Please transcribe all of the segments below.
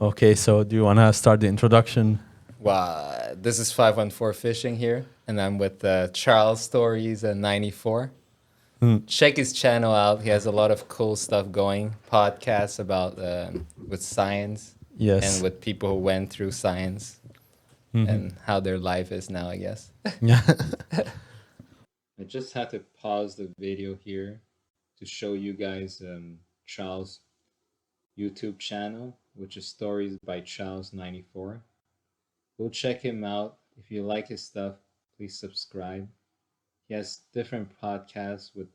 Okay, so do you want to start the introduction? Wow, this is 514 Fishing here, and I'm with Charles Stories and 94. Check his channel out. He has a lot of cool stuff going, podcasts about with science and Yes. with people who went through science and how their life is now, I guess. Yeah. I just had to pause the video here to show you guys Charles' YouTube channel, which is Stories by Charles 94. Go check him out. If you like his stuff, please subscribe. He has different podcasts with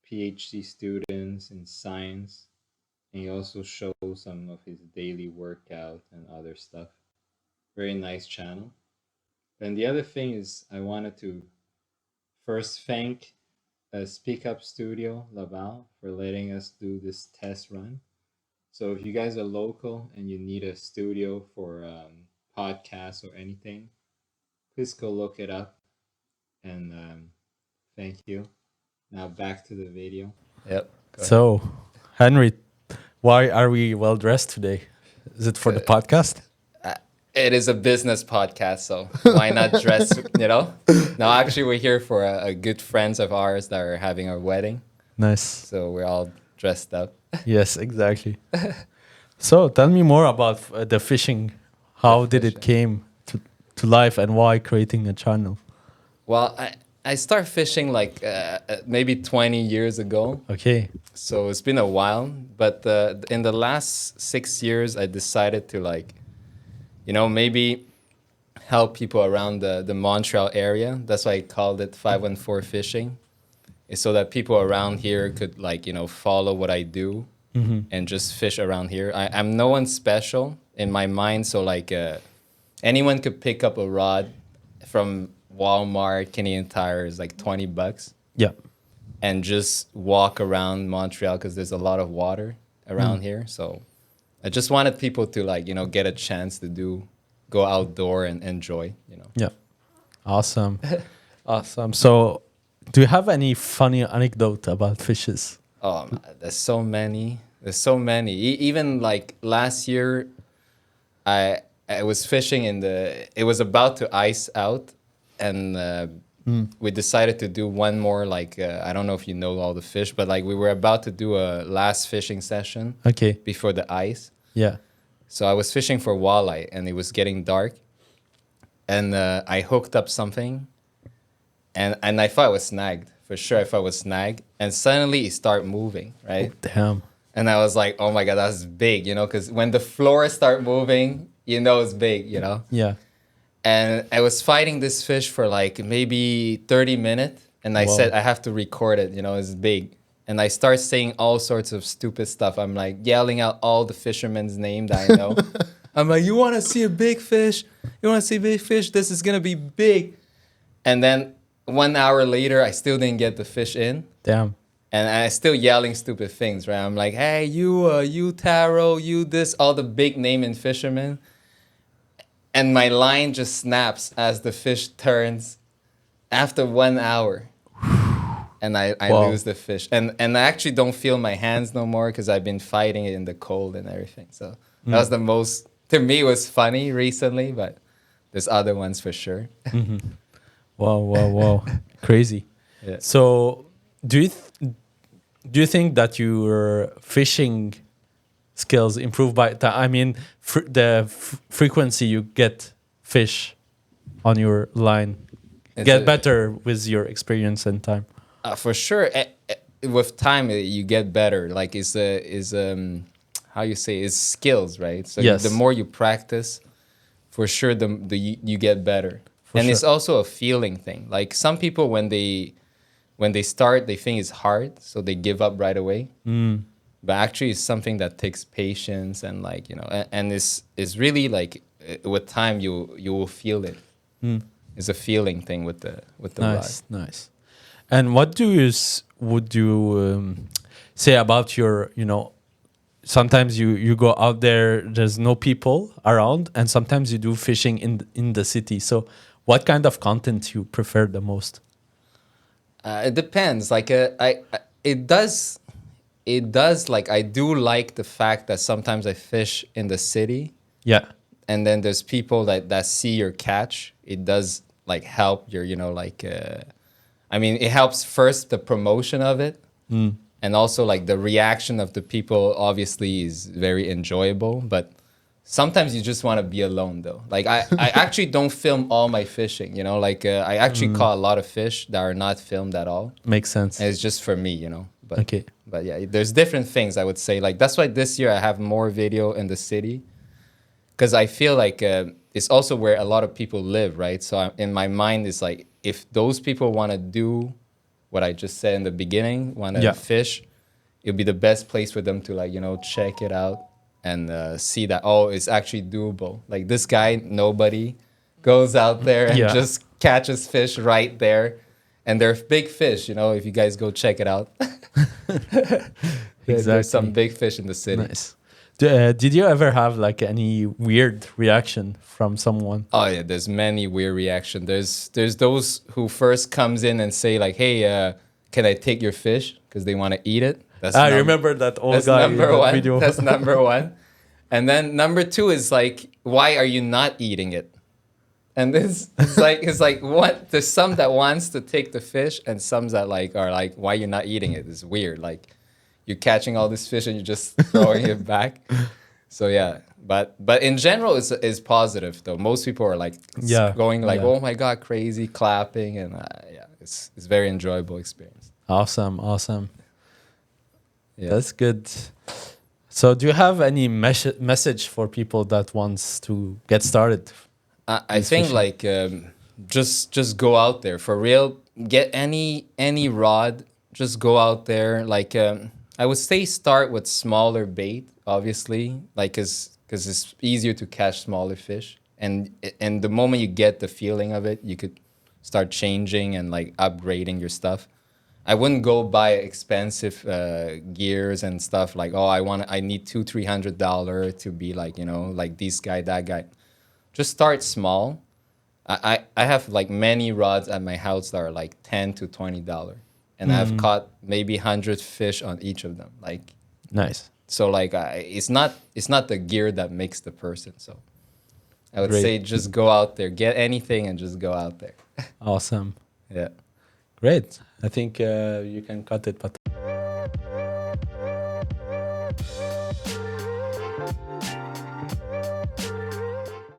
PhD students in science, and he also shows some of his daily workout and other stuff. Very nice channel. And the other thing is, I wanted to first thank Speak Up Studio Laval for letting us do this test run. So if you guys are local and you need a studio for podcasts or anything, please go look it up. And thank you. Now back to the video. Yep. So, Henry, why are we well dressed today? Is it for the podcast? It is a business podcast, so why not dress, No, actually, we're here for a good friends of ours that are having our wedding. Nice. So we're all dressed up. Yes, exactly. So, tell me more about the fishing. How did it came to life and why creating a channel? Well, I started fishing like maybe 20 years ago. Okay. So it's been a while. But in the last 6 years, I decided to maybe help people around the Montreal area. That's why I called it 514 Fishing. It's so that people around here could follow what I do and just fish around here. I'm no one special in my mind. So anyone could pick up a rod from Walmart, Canadian Tire is like $20. Yeah. And just walk around Montreal because there's a lot of water around here. So I just wanted people to get a chance to go outdoor and enjoy, Yeah. Awesome. Awesome. So, do you have any funny anecdote about fishes? Oh, there's so many. Even like last year, I was fishing it was about to ice out, and we decided to do one more. I don't know if you know all the fish, but we were about to do a last fishing session. Okay. Before the ice. Yeah. So I was fishing for walleye, and it was getting dark, and I hooked up something, and I thought I was snagged. For sure, I thought I was snagged, and suddenly it started moving, right? Oh, damn. And I was like, oh my God, that's big, because when the floor start moving, it's big, Yeah. And I was fighting this fish for maybe 30 minutes, and I said, I have to record it, it's big. And I start saying all sorts of stupid stuff. I'm yelling out all the fishermen's name that I know. I'm like, you want to see a big fish? You want to see a big fish? This is going to be big. And then 1 hour later, I still didn't get the fish in. Damn. And I still yelling stupid things, right? I'm like, hey, you Taro, you this, all the big naming fishermen. And my line just snaps as the fish turns after 1 hour. And I lose the fish. And I actually don't feel my hands no more because I've been fighting it in the cold and everything. So that was the most, to me, it was funny recently, but there's other ones for sure. Wow. Crazy. Yeah. So, do you think that your fishing skills improve by the frequency you get fish on your line get better with your experience and time? For sure. With time, you get better. How you say, is skills, right? So yes. The more you practice, for sure, you get better. For sure. It's also a feeling thing. Some people, when they start, they think it's hard, so they give up right away. But actually, it's something that takes patience and and it's really with time you will feel it. It's a feeling thing with the nice, rod. Nice. And what would you say about your sometimes you go out there's no people around, and sometimes you do fishing in the city. So what kind of content you prefer the most? It depends. it does, like, I do like the fact that sometimes I fish in the city, Yeah. and then there's people that see your catch. It does like help your, like, I mean, it helps first the promotion of it, and also like the reaction of the people obviously is very enjoyable. But sometimes you just want to be alone though. Like I actually don't film all my fishing, like I actually caught a lot of fish that are not filmed at all. Makes sense. And it's just for me, But Okay. But yeah, there's different things I would say. Like that's why this year I have more video in the city, because I feel like it's also where a lot of people live, right? So in my mind, it's like if those people want to do what I just said in the beginning, want to Yeah. fish, it'll be the best place for them to like check it out and see that it's actually doable. Like this guy, nobody goes out there and Yeah. just catches fish right there, and they're big fish. If you guys go check it out, there's some big fish in the city. Nice. Did you ever have like any weird reaction from someone? Oh yeah, there's many weird reaction. There's those who first comes in and say like, "Hey, can I take your fish?" Because they want to eat it. I remember that old That's guy in number that one. video. That's number one. And then number two is like, "Why are you not eating it?" And this it's like what? There's some that wants to take the fish, and some that like are like, "Why you not eating it?" It's weird. Like you're catching all this fish and you're just throwing it back. So yeah, but in general, it's positive though. Most people are like going like, "Oh my god, crazy," clapping, and yeah, it's very enjoyable experience. Awesome. Yeah. That's good. So do you have any message for people that wants to get started? I think fishing? like just go out there for real. Get any rod. Just go out there. Like I would say, start with smaller bait, obviously, like because it's easier to catch smaller fish. And the moment you get the feeling of it, you could start changing and like upgrading your stuff. I wouldn't go buy expensive gears and stuff like, I need $200-300 to be like, like this guy, that guy. Just start small. I have like many rods at my house that are like $10 to $20, and I've caught maybe 100 fish on each of them. Like Nice. so, like it's not the gear that makes the person. So I would Great. say just go out there, get anything, and just go out there. Awesome. Yeah. Great. I think you can cut it, but